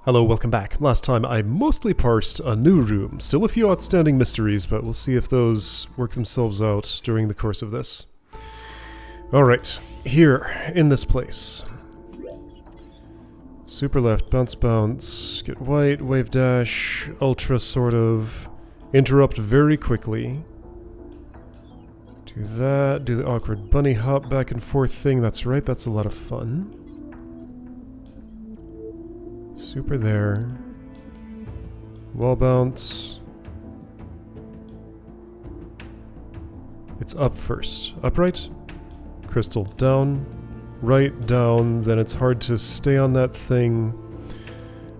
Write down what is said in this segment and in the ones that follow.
Hello, welcome back. Last time I mostly parsed a new room. Still a few outstanding mysteries, but we'll see if those work themselves out during the course of this. Alright, here, in this place. Super left, bounce bounce, get white, wave dash, ultra sort of, interrupt very quickly. Do that, do the awkward bunny hop back and forth thing, that's right, that's a lot of fun. Super there. Wall bounce. It's up first. Upright. Crystal down. Right, down. Then it's hard to stay on that thing.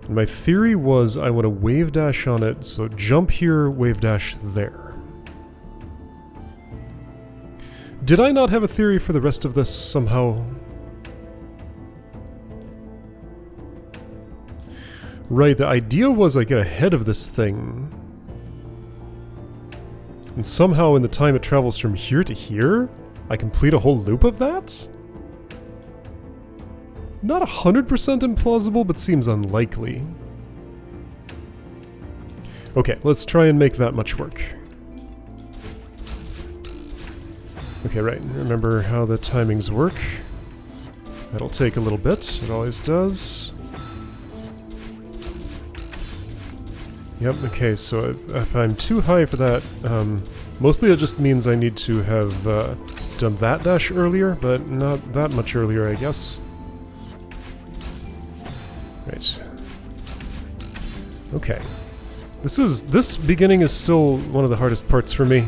And my theory was I want to wave dash on it, so jump here, wave dash there. Did I not have a theory for the rest of this somehow? Right, the idea was I get ahead of this thing. And somehow in the time it travels from here to here, I complete a whole loop of that? Not 100% implausible, but seems unlikely. Okay, let's try and make that much work. Okay, right, remember how the timings work. That'll take a little bit, it always does. Yep, okay, so if I'm too high for that, mostly it just means I need to have done that dash earlier, but not that much earlier, I guess. Right. Okay. This beginning is still one of the hardest parts for me.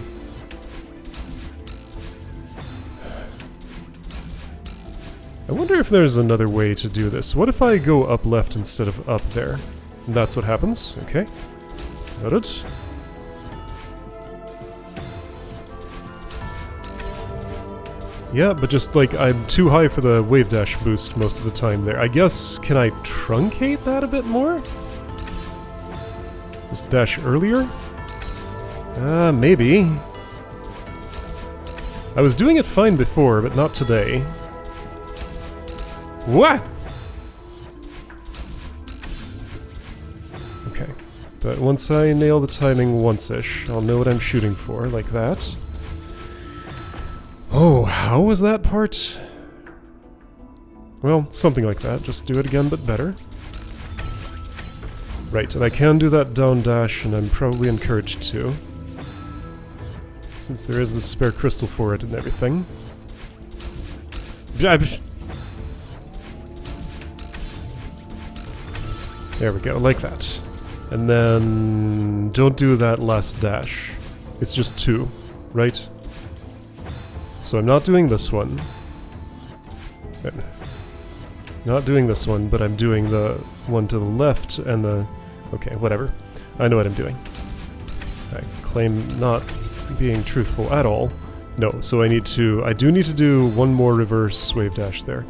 I wonder if there's another way to do this. What if I go up left instead of up there? And that's what happens, okay. Noted. Yeah, but just like I'm too high for the wave dash boost most of the time there. I guess, can I truncate that a bit more? Just dash earlier? Maybe. I was doing it fine before, but not today. What? Okay. But once I nail the timing once-ish, I'll know what I'm shooting for, like that. Oh, how was that part? Well, something like that. Just do it again, but better. Right, and I can do that down dash, and I'm probably encouraged to. Since there is a spare crystal for it and everything. There we go, like that. And then don't do that last dash. It's just 2, right? So I'm not doing this one. Not doing this one, but I'm doing the one to the left and the... Okay, whatever. I know what I'm doing. I claim not being truthful at all. No, so I do need to do one more reverse wave dash there.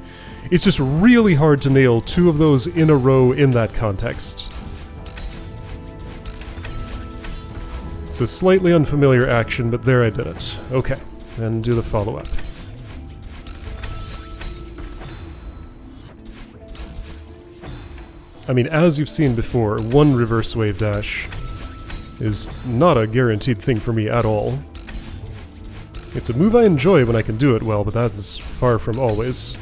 It's just really hard to nail 2 of those in a row in that context. It's a slightly unfamiliar action, but there I did it. Okay, then do the follow-up. I mean, as you've seen before, one reverse wave dash is not a guaranteed thing for me at all. It's a move I enjoy when I can do it well, but that is far from always.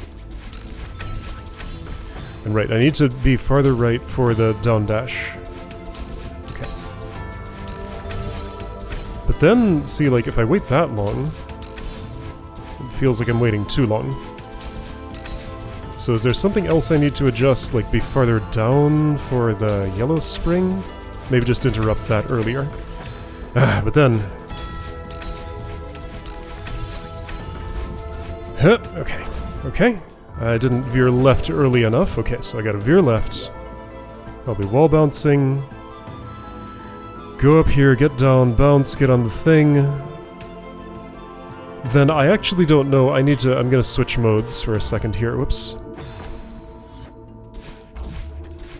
And right, I need to be farther right for the down dash. Okay. But then, see, like, if I wait that long, it feels like I'm waiting too long. So is there something else I need to adjust, like be farther down for the yellow spring? Maybe just interrupt that earlier. But then... Okay, okay. I didn't veer left early enough. Okay, so I gotta veer left. I'll be wall bouncing. Go up here, get down, bounce, get on the thing. Then I actually don't know. I'm gonna switch modes for a second here. Whoops.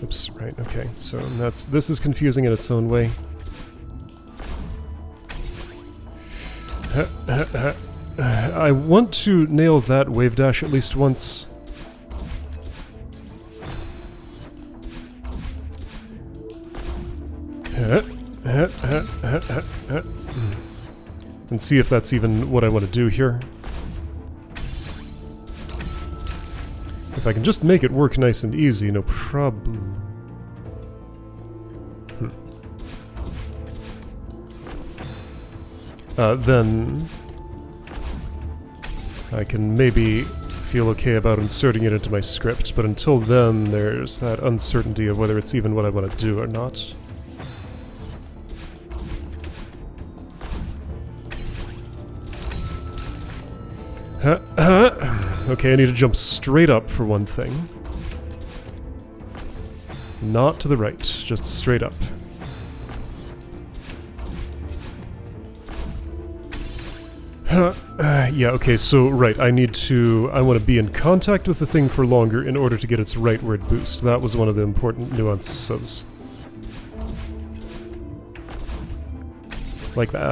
Oops, right, okay. So this is confusing in its own way. I want to nail that wave dash at least once. And see if that's even what I want to do here. If I can just make it work nice and easy, no problem. Then I can maybe feel okay about inserting it into my script, but until then there's that uncertainty of whether it's even what I want to do or not. Okay, I need to jump straight up for one thing. Not to the right, just straight up. Yeah, okay, so, right, I want to be in contact with the thing for longer in order to get its rightward boost. That was one of the important nuances. Like that,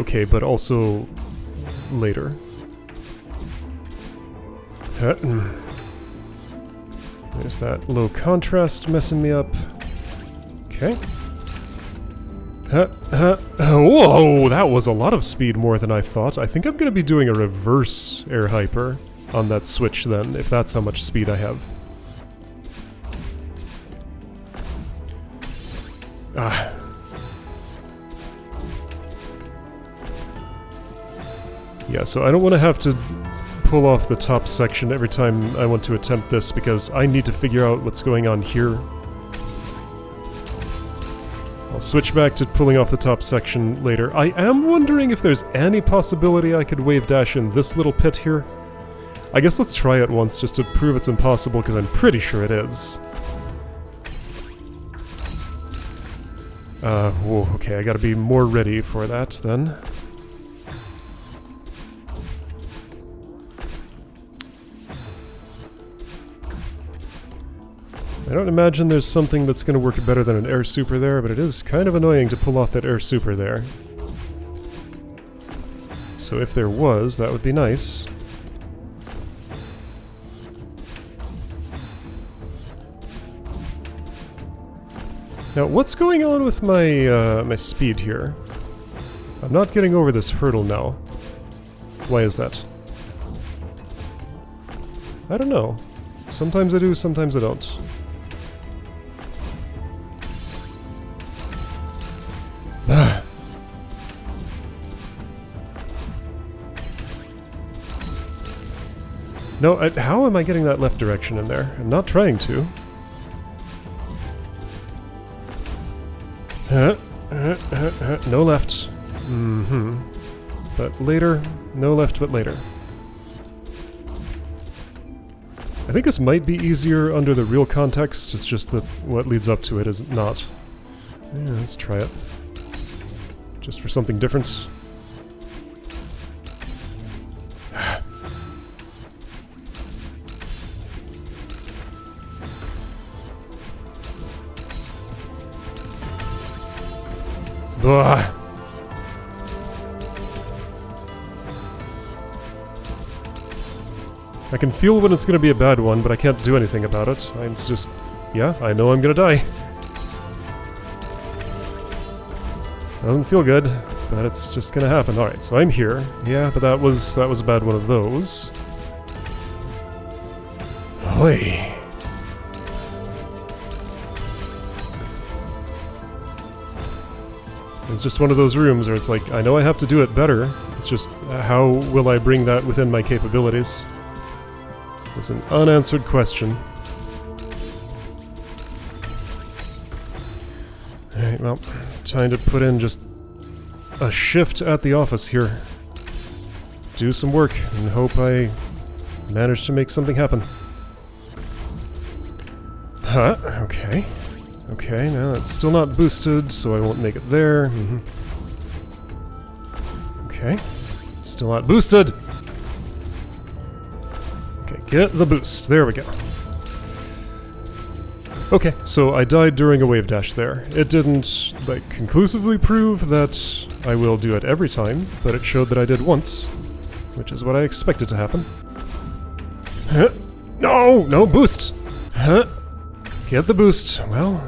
okay, but also later. There's that low contrast messing me up. Okay. Whoa, that was a lot of speed more than I thought. I think I'm going to be doing a reverse air hyper on that switch then, if that's how much speed I have. Yeah, so I don't want to have to pull off the top section every time I want to attempt this, because I need to figure out what's going on here. I'll switch back to pulling off the top section later. I am wondering if there's any possibility I could wave dash in this little pit here. I guess let's try it once just to prove it's impossible, because I'm pretty sure it is. Whoa, okay, I gotta be more ready for that then. I don't imagine there's something that's going to work better than an air super there, but it is kind of annoying to pull off that air super there. So if there was, that would be nice. Now, what's going on with my my speed here? I'm not getting over this hurdle now. Why is that? I don't know. Sometimes I do, sometimes I don't. No, how am I getting that left direction in there? I'm not trying to. No left. But later. No left, but later. I think this might be easier under the real context, it's just that what leads up to it is not. Yeah, let's try it. Just for something different. Blah. I can feel when it's gonna be a bad one, but I can't do anything about it. I'm just... yeah, I know I'm gonna die. Doesn't feel good, but it's just gonna happen. Alright, so I'm here. Yeah, but that was a bad one of those. Oi. It's just one of those rooms where it's like, I know I have to do it better. It's just, how will I bring that within my capabilities? It's an unanswered question. Alright, well, time to put in just a shift at the office here. Do some work and hope I manage to make something happen. Huh, okay. Okay, now it's still not boosted, so I won't make it there. Okay. Still not boosted! Okay, get the boost. There we go. Okay, so I died during a wave dash there. It didn't, like, conclusively prove that I will do it every time, but it showed that I did once, which is what I expected to happen. Huh? No! No boost! Huh? Get the boost. Well,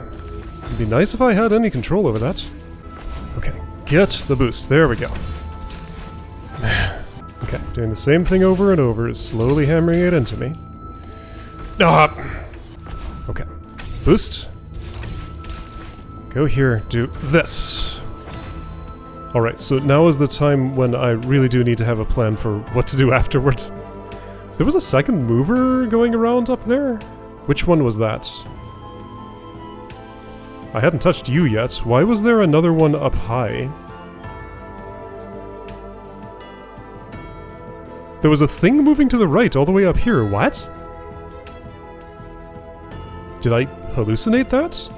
It'd be nice if I had any control over that. Okay, get the boost. There we go. Okay, doing the same thing over and over is slowly hammering it into me. Okay, boost. Go here, do this. Alright, so now is the time when I really do need to have a plan for what to do afterwards. There was a second mover going around up there? Which one was that? I hadn't touched you yet. Why was there another one up high? There was a thing moving to the right all the way up here. What? Did I hallucinate that?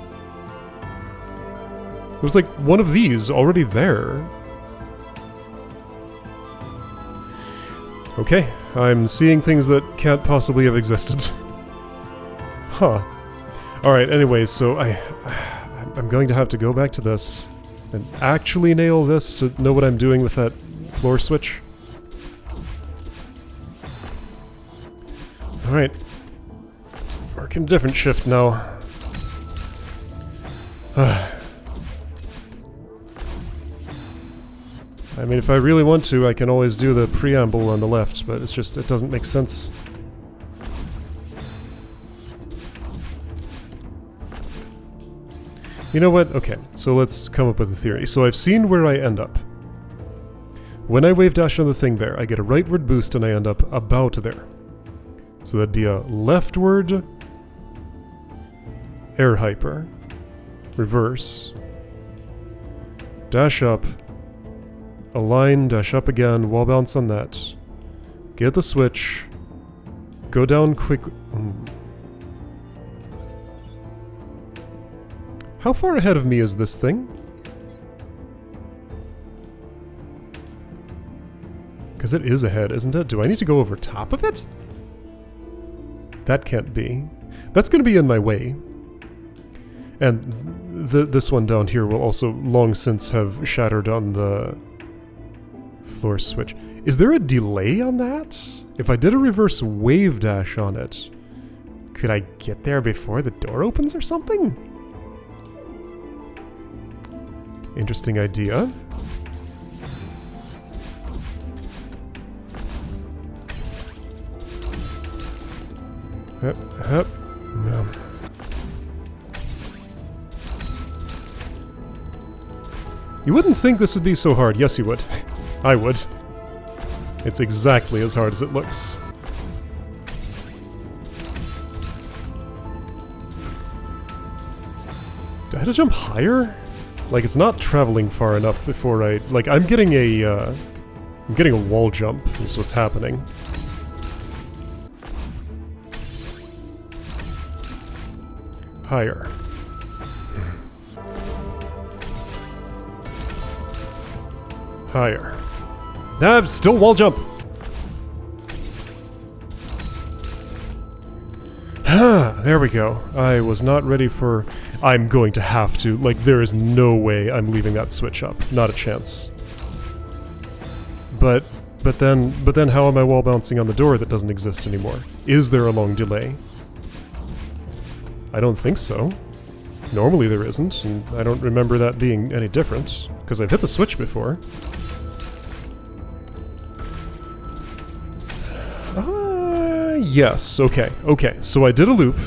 There was like one of these already there. Okay, I'm seeing things that can't possibly have existed. Huh. Alright, anyways, so I'm going to have to go back to this and actually nail this to know what I'm doing with that floor switch. Alright. Working different shift now. I mean, if I really want to, I can always do the preamble on the left, but it's just, it doesn't make sense. You know what? Okay, so let's come up with a theory. So I've seen where I end up. When I wave dash on the thing there, I get a rightward boost and I end up about there. So that'd be a leftward air hyper, reverse, dash up, align, dash up again, wall bounce on that, get the switch, go down quickly. How far ahead of me is this thing? Because it is ahead, isn't it? Do I need to go over top of it? That can't be. That's going to be in my way. And this one down here will also long since have shattered on the floor switch. Is there a delay on that? If I did a reverse wave dash on it, could I get there before the door opens or something? Interesting idea. No. You wouldn't think this would be so hard. Yes, you would. I would. It's exactly as hard as it looks. Do I have to jump higher? Like, it's not traveling far enough before I... Like, I'm getting a wall jump, is what's happening. Higher. Higher. Nah, still wall jump! There we go. I was not ready for... I'm going to have to. Like, there is no way I'm leaving that switch up. Not a chance. But then how am I wall bouncing on the door that doesn't exist anymore? Is there a long delay? I don't think so. Normally there isn't, and I don't remember that being any different, because I've hit the switch before. Yes, okay, so I did a loop.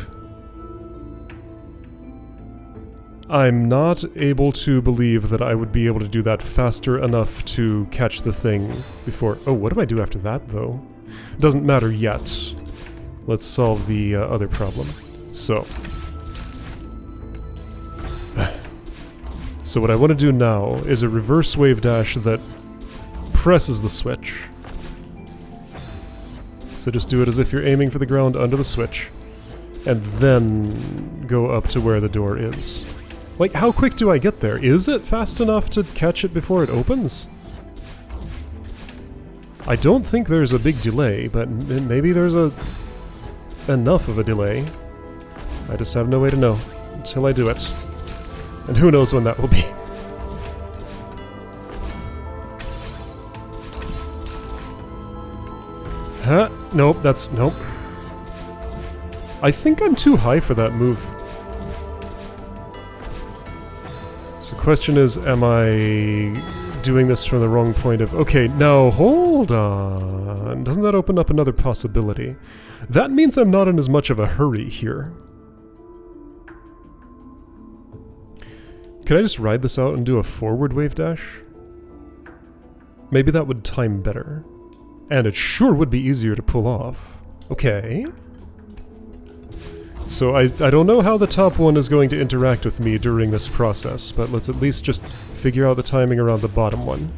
I'm not able to believe that I would be able to do that faster enough to catch the thing before... Oh, what do I do after that, though? Doesn't matter yet. Let's solve the other problem. So what I want to do now is a reverse wave dash that presses the switch. So just do it as if you're aiming for the ground under the switch, and then go up to where the door is. Like, how quick do I get there? Is it fast enough to catch it before it opens? I don't think there's a big delay, but maybe there's enough of a delay. I just have no way to know until I do it. And who knows when that will be. Huh? Nope, nope. I think I'm too high for that move. So the question is, am I doing this from the wrong point of... Okay, now hold on. Doesn't that open up another possibility? That means I'm not in as much of a hurry here. Can I just ride this out and do a forward wave dash? Maybe that would time better. And it sure would be easier to pull off. Okay. So I don't know how the top one is going to interact with me during this process, but let's at least just figure out the timing around the bottom one.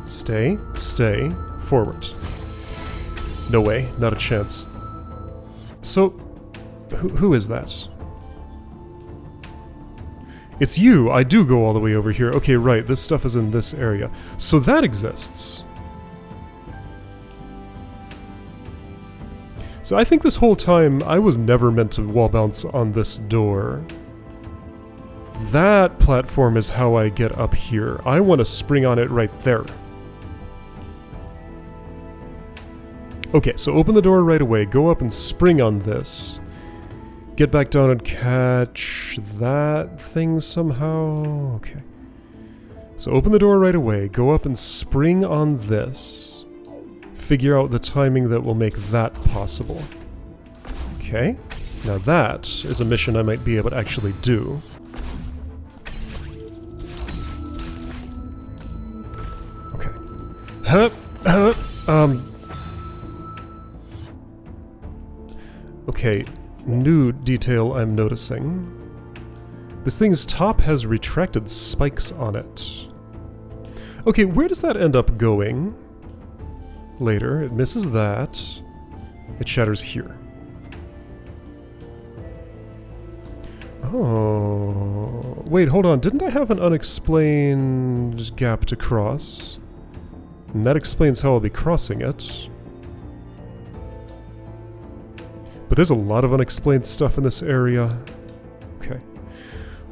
Stay, stay, forward. No way, not a chance. So, who is that? It's you! I do go all the way over here. Okay, right, this stuff is in this area. So that exists. So I think this whole time I was never meant to wall bounce on this door. That platform is how I get up here. I want to spring on it right there. Okay, so open the door right away, go up and spring on this. Get back down and catch that thing somehow. Okay. So open the door right away, go up and spring on this. Figure out the timing that will make that possible. Okay. Now that is a mission I might be able to actually do. Okay. Okay, new detail I'm noticing. This thing's top has retracted spikes on it. Okay, where does that end up going? Later, it misses that. It shatters here. Oh, wait, hold on. Didn't I have an unexplained gap to cross? And that explains how I'll be crossing it. But there's a lot of unexplained stuff in this area. Okay.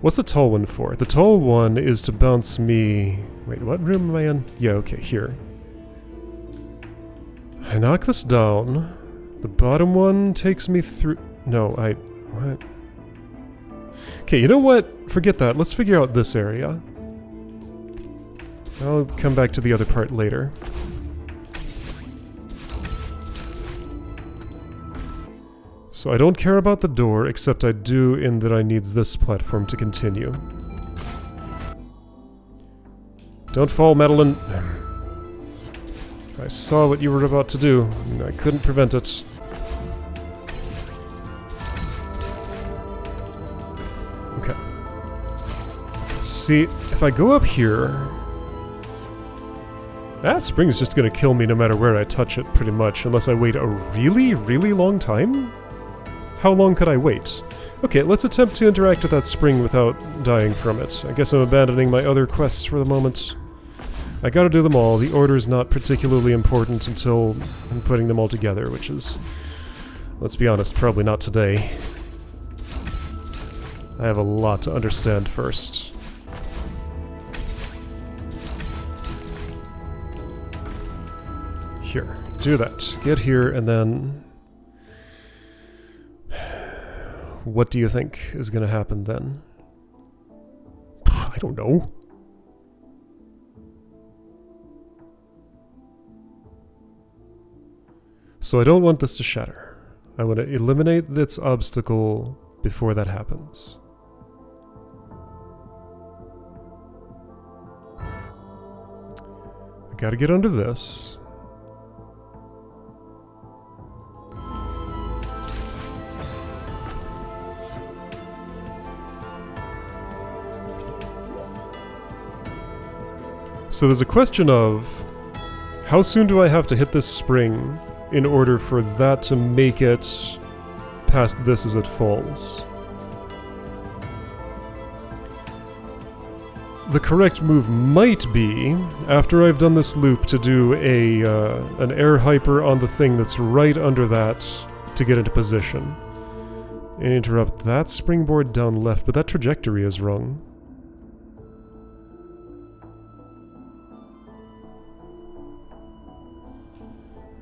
What's the tall one for? The tall one is to bounce me... Wait, what room am I in? Yeah, okay, here. I knock this down. The bottom one takes me through... No, what? Okay, you know what? Forget that. Let's figure out this area. I'll come back to the other part later. So I don't care about the door, except I do in that I need this platform to continue. Don't fall, Madeline. I saw what you were about to do, and I couldn't prevent it. Okay. See, if I go up here... That spring is just gonna kill me no matter where I touch it, pretty much, unless I wait a really, really long time? How long could I wait? Okay, let's attempt to interact with that spring without dying from it. I guess I'm abandoning my other quests for the moment. I gotta do them all. The order is not particularly important until I'm putting them all together, which is, let's be honest, probably not today. I have a lot to understand first. Here, do that. Get here, and then... What do you think is going to happen then? I don't know. So I don't want this to shatter. I want to eliminate its obstacle before that happens. I gotta get under this. So there's a question of, how soon do I have to hit this spring in order for that to make it past this as it falls? The correct move might be, after I've done this loop, to do an air hyper on the thing that's right under that to get into position. And interrupt that springboard down left, but that trajectory is wrong.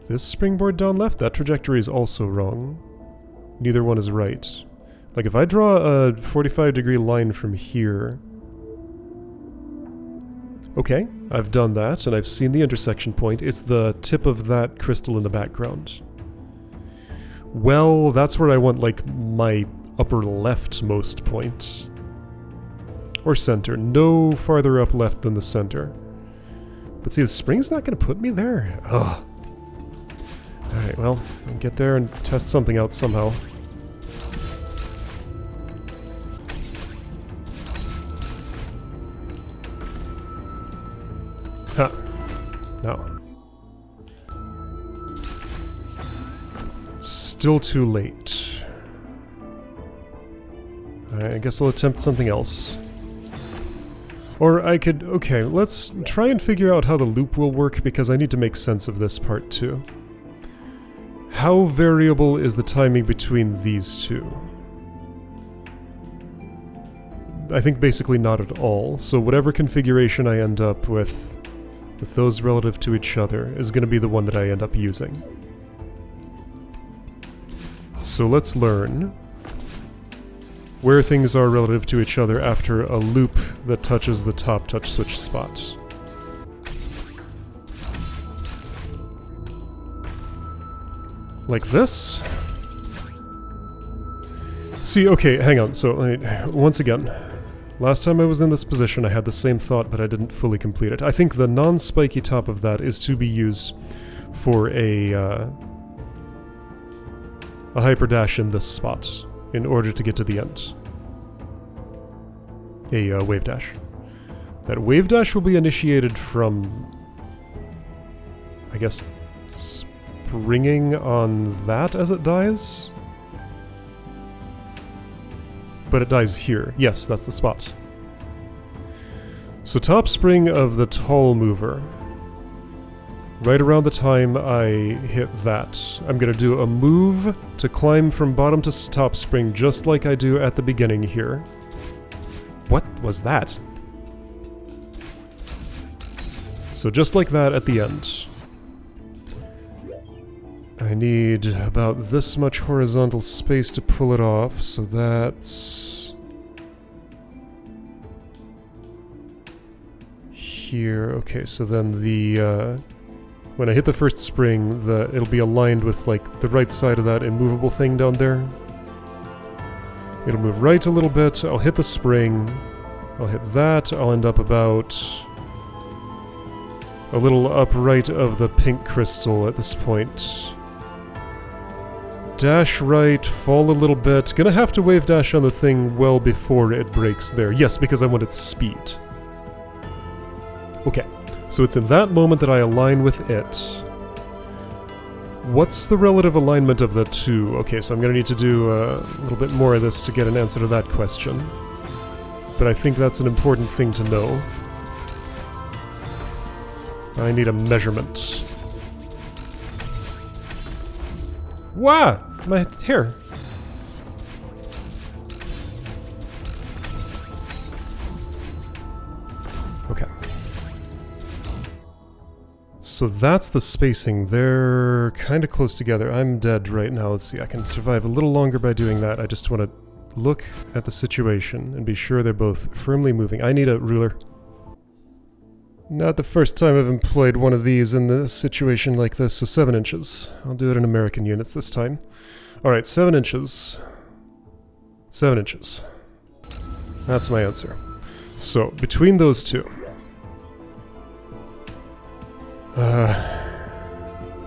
This springboard down left, that trajectory is also wrong. Neither one is right. Like, if I draw a 45-degree line from here... Okay, I've done that, and I've seen the intersection point. It's the tip of that crystal in the background. Well, that's where I want, like, my upper leftmost point. Or center. No farther up left than the center. But see, the spring's not going to put me there? Ugh. Alright, well, I'll get there and test something out somehow. Ha! No. Still too late. Alright, I guess I'll attempt something else. Or I could... Okay, let's try and figure out how the loop will work, because I need to make sense of this part too. How variable is the timing between these two? I think basically not at all, so whatever configuration I end up with those relative to each other is going to be the one that I end up using. So let's learn where things are relative to each other after a loop that touches the top touch switch spot. Like this? See, okay, hang on, so once again, last time I was in this position I had the same thought, but I didn't fully complete it. I think the non-spiky top of that is to be used for a hyperdash in this spot, in order to get to the end. A wave dash. That wave dash will be initiated from, I guess, springing on that as it dies? But it dies here. Yes, that's the spot. So top spring of the tall mover. Right around the time I hit that, I'm gonna do a move to climb from bottom to top spring just like I do at the beginning here. What was that? So just like that at the end. I need about this much horizontal space to pull it off, so that's... here. Okay, so then the, when I hit the first spring, it'll be aligned with, like, the right side of that immovable thing down there. It'll move right a little bit, I'll hit the spring, I'll hit that, I'll end up about a little upright of the pink crystal at this point. Dash right, fall a little bit. Gonna have to wave dash on the thing well before it breaks there. Yes, because I want its speed. Okay, so it's in that moment that I align with it. What's the relative alignment of the two? Okay, so I'm gonna need to do a little bit more of this to get an answer to that question. But I think that's an important thing to know. I need a measurement. Wow! My hair! Okay. So that's the spacing. They're kind of close together. I'm dead right now. Let's see, I can survive a little longer by doing that. I just want to look at the situation and be sure they're both firmly moving. I need a ruler. Not the first time I've employed one of these in a situation like this, so 7 inches. I'll do it in American units this time. Alright, 7 inches. 7 inches. That's my answer. So, between those two...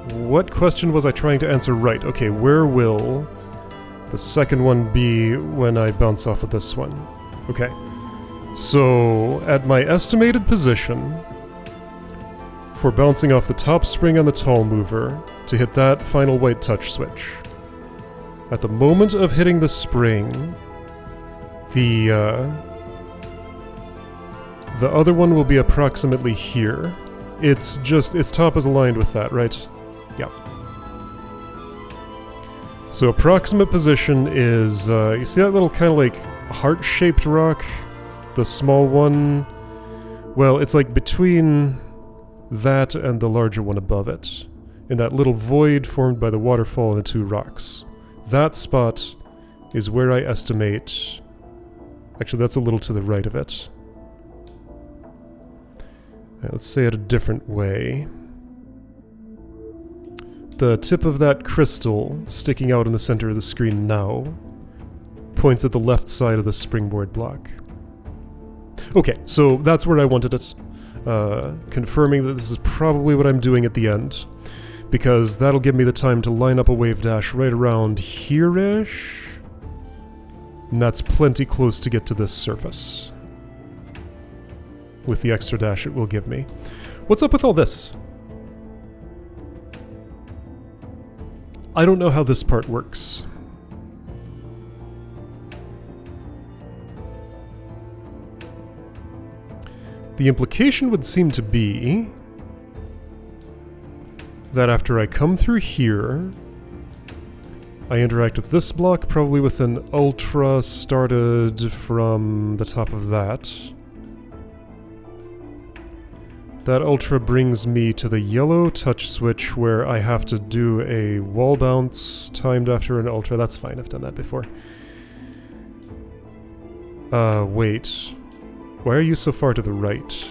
what question was I trying to answer right? Okay, where will the second one be when I bounce off of this one? Okay. So, at my estimated position, for bouncing off the top spring on the tall mover, to hit that final white touch switch. At the moment of hitting the spring, the other one will be approximately here. It's just, its top is aligned with that, right? Yeah. So approximate position is, you see that little kind of like heart-shaped rock? The small one? Well, it's like between that and the larger one above it. In that little void formed by the waterfall and the two rocks. That spot is where I estimate... Actually, that's a little to the right of it. Let's say it a different way. The tip of that crystal sticking out in the center of the screen now points at the left side of the springboard block. Okay, so that's where I wanted it. Confirming that this is probably what I'm doing at the end, because that'll give me the time to line up a wave dash right around here-ish, and that's plenty close to get to this surface, with the extra dash it will give me. What's up with all this? I don't know how this part works. The implication would seem to be that after I come through here, I interact with this block, probably with an ultra started from the top of that. That ultra brings me to the yellow touch switch where I have to do a wall bounce timed after an ultra. That's fine, I've done that before. Wait. Why are you so far to the right?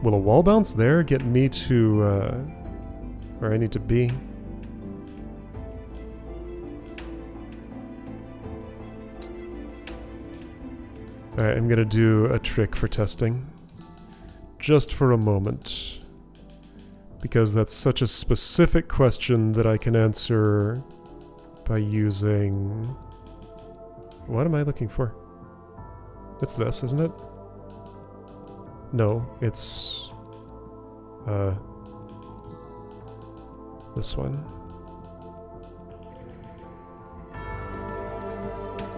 Will a wall bounce there get me to, where I need to be? Alright, I'm gonna do a trick for testing. Just for a moment. Because that's such a specific question that I can answer by using... What am I looking for? It's this, isn't it? No, it's... this one.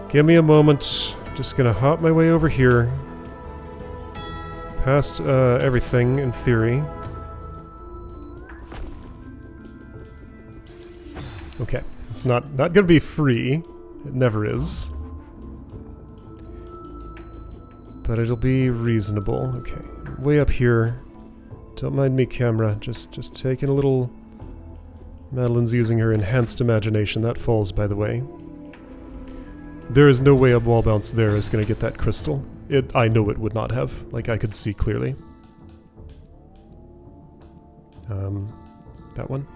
Give me a moment. Just gonna hop my way over here. Past everything, in theory. Okay, it's not gonna be free. It never is. But it'll be reasonable. Okay, way up here. Don't mind me, camera. Just taking a little... Madeline's using her enhanced imagination. That falls, by the way. There is no way a wall bounce there is going to get that crystal. I know it would not have. Like, I could see clearly. That one.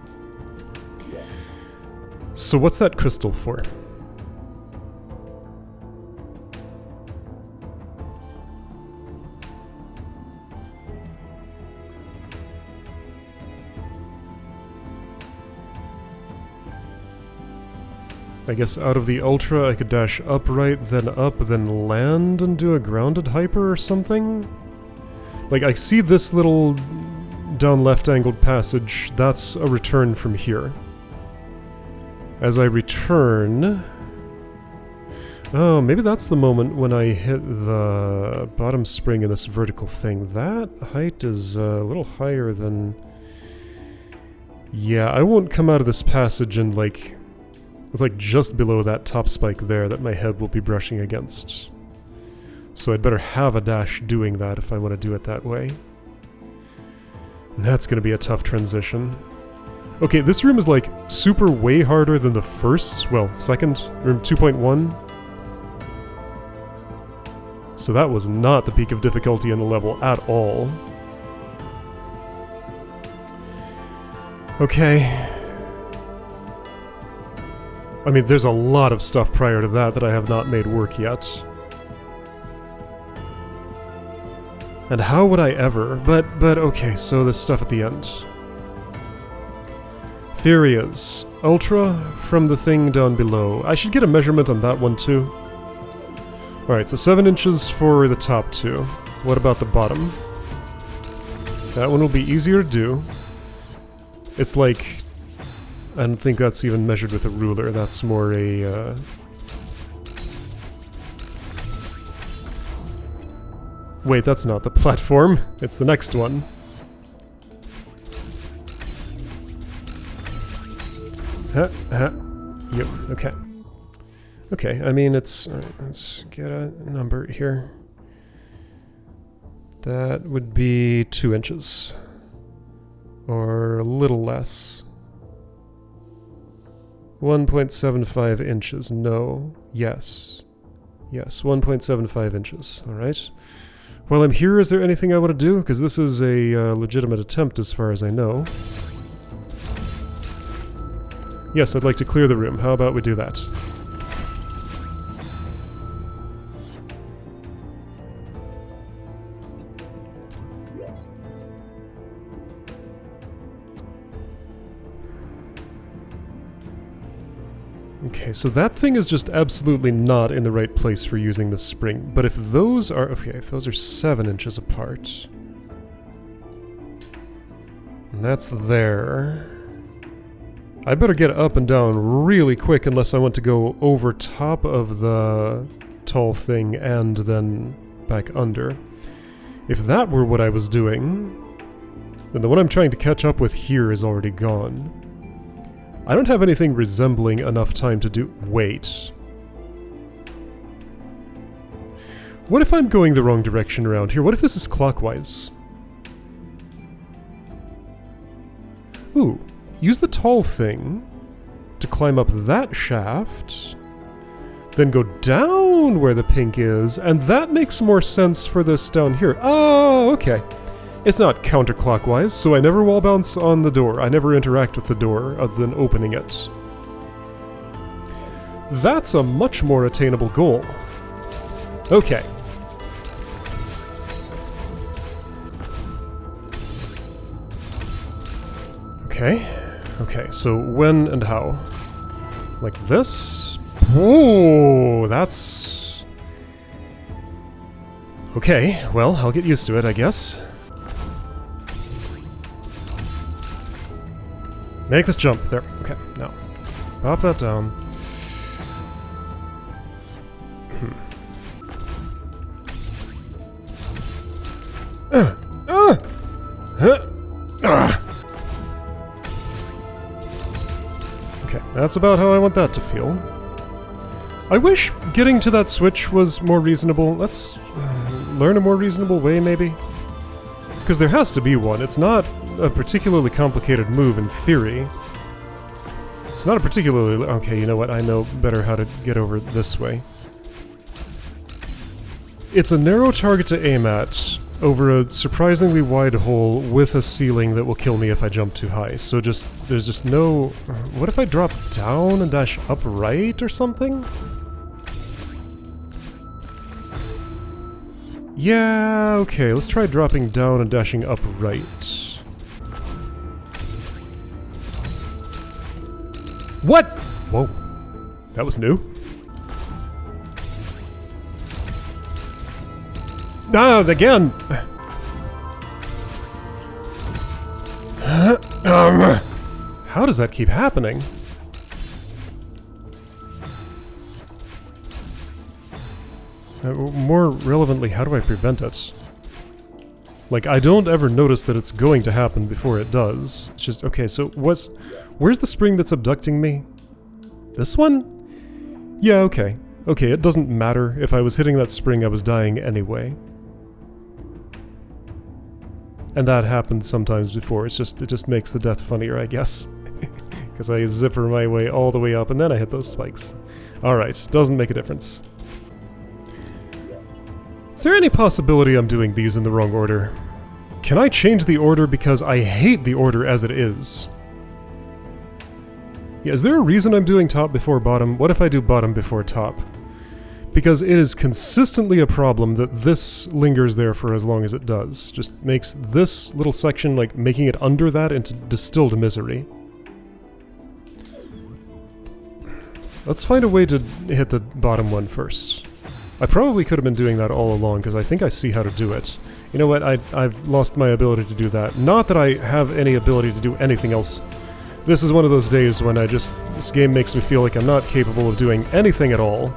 So what's that crystal for? I guess out of the Ultra I could dash upright, then up, then land and do a grounded hyper or something? Like, I see this little down left angled passage. That's a return from here. As I return... Oh, maybe that's the moment when I hit the bottom spring in this vertical thing. That height is a little higher than... Yeah, I won't come out of this passage and, like... It's like just below that top spike there that my head will be brushing against. So I'd better have a dash doing that if I want to do it that way. And that's going to be a tough transition. Okay, this room is like super way harder than the first, well, second, room 2.1. So that was not the peak of difficulty in the level at all. Okay. I mean, there's a lot of stuff prior to that I have not made work yet. And how would I ever? But okay, so this stuff at the end. Theory is, Ultra from the thing down below. I should get a measurement on that one too. Alright, so 7 inches for the top two. What about the bottom? That one will be easier to do. It's like... I don't think that's even measured with a ruler, that's more a... Wait, that's not the platform, it's the next one. Yep, okay. Okay, I mean it's... let's get a number here. That would be 2 inches. Or a little less. 1.75 inches. No. Yes. Yes, 1.75 inches. Alright. While I'm here, is there anything I want to do? Because this is a legitimate attempt as far as I know. Yes, I'd like to clear the room. How about we do that? Okay, so that thing is just absolutely not in the right place for using the spring. But if those are... okay, if those are 7 inches apart... and that's there... I better get up and down really quick unless I want to go over top of the tall thing and then back under. If that were what I was doing, then the one I'm trying to catch up with here is already gone. I don't have anything resembling enough time to do... wait. What if I'm going the wrong direction around here? What if this is clockwise? Ooh. Use the tall thing to climb up that shaft, then go down where the pink is, and that makes more sense for this down here. Oh, okay. It's not counterclockwise, so I never wall bounce on the door. I never interact with the door other than opening it. That's a much more attainable goal. Okay. Okay. Okay, so when and how? Like this? Oh, that's... okay, well, I'll get used to it, I guess. Make this jump. There. Okay, now. Pop that down. Okay, that's about how I want that to feel. I wish getting to that switch was more reasonable. Let's learn a more reasonable way, maybe? Because there has to be one. It's not a particularly complicated move in theory. It's not a particularly... okay, you know what? I know better how to get over this way. It's a narrow target to aim at over a surprisingly wide hole with a ceiling that will kill me if I jump too high. So just... there's just no... what if I drop down and dash upright or something? Yeah, okay, let's try dropping down and dashing upright. What?! Whoa. That was new. Ah, again! How does that keep happening? More relevantly, how do I prevent it? Like, I don't ever notice that it's going to happen before it does. It's just, okay, so what's... where's the spring that's abducting me? This one? Yeah, okay. Okay, it doesn't matter. If I was hitting that spring, I was dying anyway. And that happened sometimes before. It's just, it just makes the death funnier, I guess. Because I zipper my way all the way up and then I hit those spikes. Alright, doesn't make a difference. Is there any possibility I'm doing these in the wrong order? Can I change the order because I hate the order as it is? Yeah, is there a reason I'm doing top before bottom? What if I do bottom before top? Because it is consistently a problem that this lingers there for as long as it does. Just makes this little section, like, making it under that into distilled misery. Let's find a way to hit the bottom one first. I probably could have been doing that all along, because I think I see how to do it. You know what, I've lost my ability to do that. Not that I have any ability to do anything else. This is one of those days when this game makes me feel like I'm not capable of doing anything at all.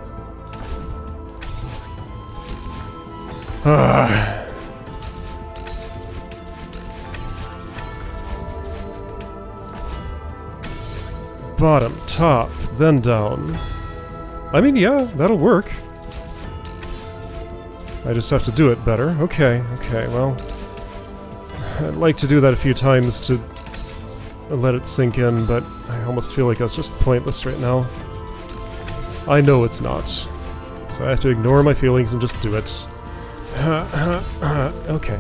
Bottom, top, then down. I mean, yeah, that'll work. I just have to do it better. Okay, okay, well... I'd like to do that a few times to let it sink in, but I almost feel like it's just pointless right now. I know it's not. So I have to ignore my feelings and just do it. Okay.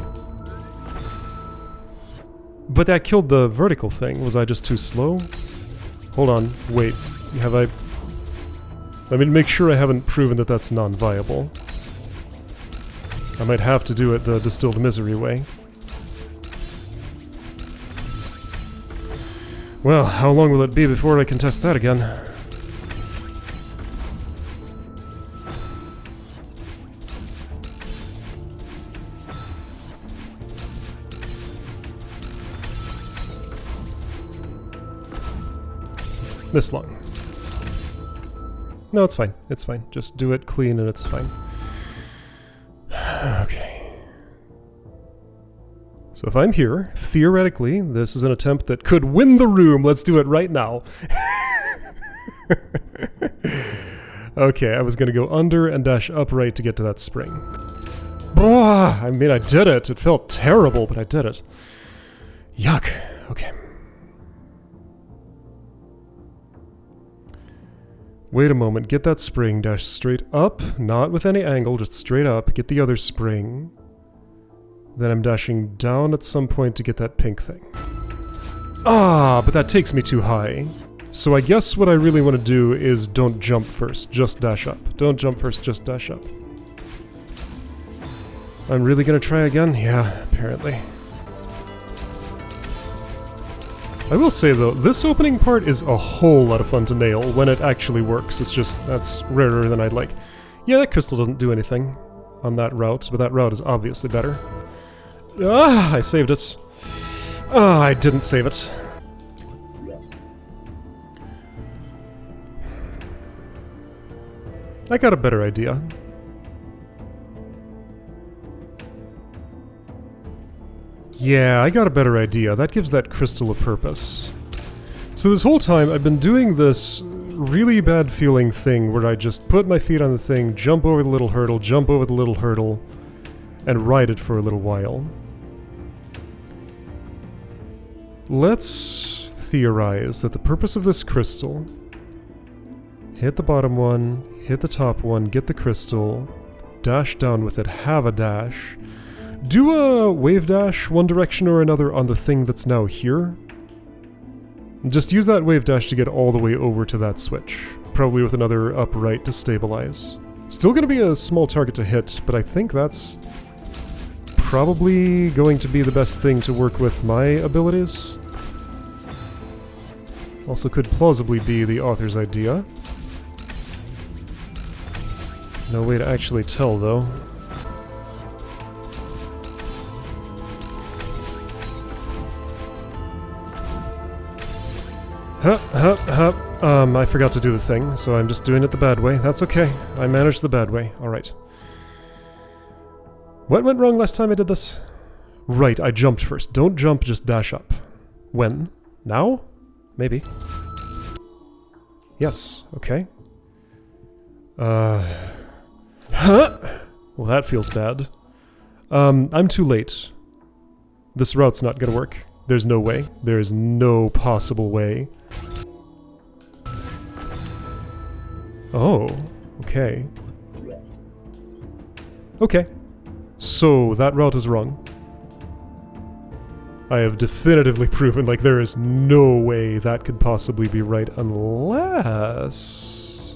But that killed the vertical thing. Was I just too slow? Hold on. Wait. Have I... Let me make sure I haven't proven that that's non-viable. I might have to do it the distilled misery way. Well, how long will it be before I can test that again? This long. No, it's fine. It's fine. Just do it clean and it's fine. Okay. So if I'm here, theoretically, this is an attempt that could win the room. Let's do it right now. Okay, I was going to go under and dash upright to get to that spring. I mean, I did it. It felt terrible, but I did it. Yuck. Okay. Wait a moment, get that spring, dash straight up, not with any angle, just straight up, get the other spring. Then I'm dashing down at some point to get that pink thing. Ah, but that takes me too high. So I guess what I really want to do is don't jump first, just dash up. Don't jump first, just dash up. I'm really gonna try again? Yeah, apparently. I will say though, this opening part is a whole lot of fun to nail when it actually works. It's just, that's rarer than I'd like. Yeah, that crystal doesn't do anything on that route, but that route is obviously better. Ah, I saved it. Ah, I didn't save it. I got a better idea. Yeah, I got a better idea. That gives that crystal a purpose. So this whole time, I've been doing this really bad feeling thing where I just put my feet on the thing, jump over the little hurdle, jump over the little hurdle, and ride it for a little while. Let's theorize that the purpose of this crystal... Hit the bottom one, hit the top one, get the crystal, dash down with it, have a dash... Do a wave dash one direction or another on the thing that's now here. Just use that wave dash to get all the way over to that switch. Probably with another upright to stabilize. Still gonna be a small target to hit, but I think that's probably going to be the best thing to work with my abilities. Also could plausibly be the author's idea. No way to actually tell though. I forgot to do the thing, so I'm just doing it the bad way. That's okay. I managed the bad way. Alright. What went wrong last time I did this? Right, I jumped first. Don't jump, just dash up. When? Now? Maybe. Yes, okay. Well, that feels bad. I'm too late. This route's not gonna work. There's no way. There's no possible way. Oh, okay. Okay. So, that route is wrong. I have definitively proven, like, there is no way that could possibly be right unless...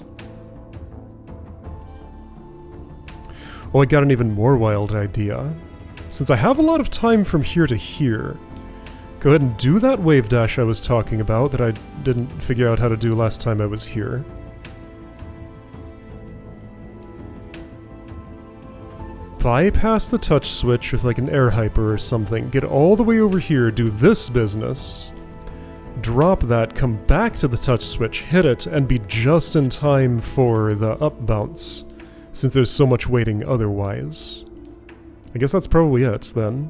Oh, I got an even more wild idea. Since I have a lot of time from here to here, go ahead and do that wave dash I was talking about that I didn't figure out how to do last time I was here. Bypass the touch switch with like an air hyper or something, get all the way over here, do this business, drop that, come back to the touch switch, hit it, and be just in time for the up bounce, since there's so much waiting otherwise. I guess that's probably it, then.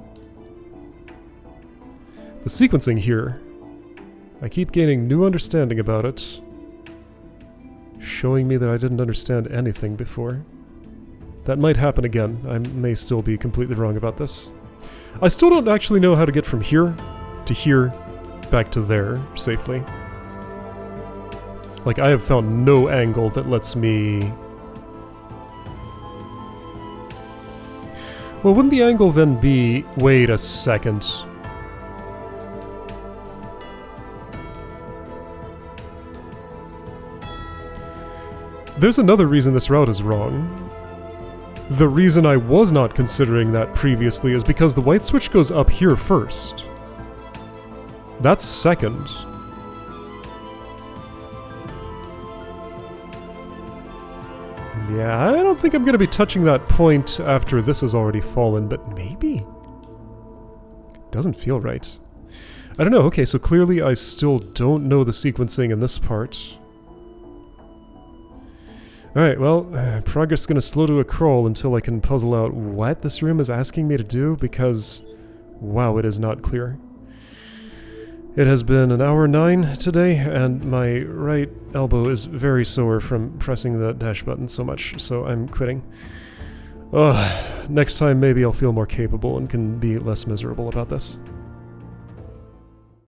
The sequencing here, I keep gaining new understanding about it, showing me that I didn't understand anything before. That might happen again. I may still be completely wrong about this. I still don't actually know how to get from here to here back to there safely. Like, I have found no angle that lets me... Well, wouldn't the angle then be... Wait a second. There's another reason this route is wrong. The reason I was not considering that previously is because the white switch goes up here first. That's second. Yeah, I don't think I'm going to be touching that point after this has already fallen, but maybe? Doesn't feel right. I don't know. Okay, so clearly I still don't know the sequencing in this part. Alright, well, progress is going to slow to a crawl until I can puzzle out what this room is asking me to do, because, wow, it is not clear. It has been an hour 9 today, and my right elbow is very sore from pressing the dash button so much, so I'm quitting. Next time maybe I'll feel more capable and can be less miserable about this.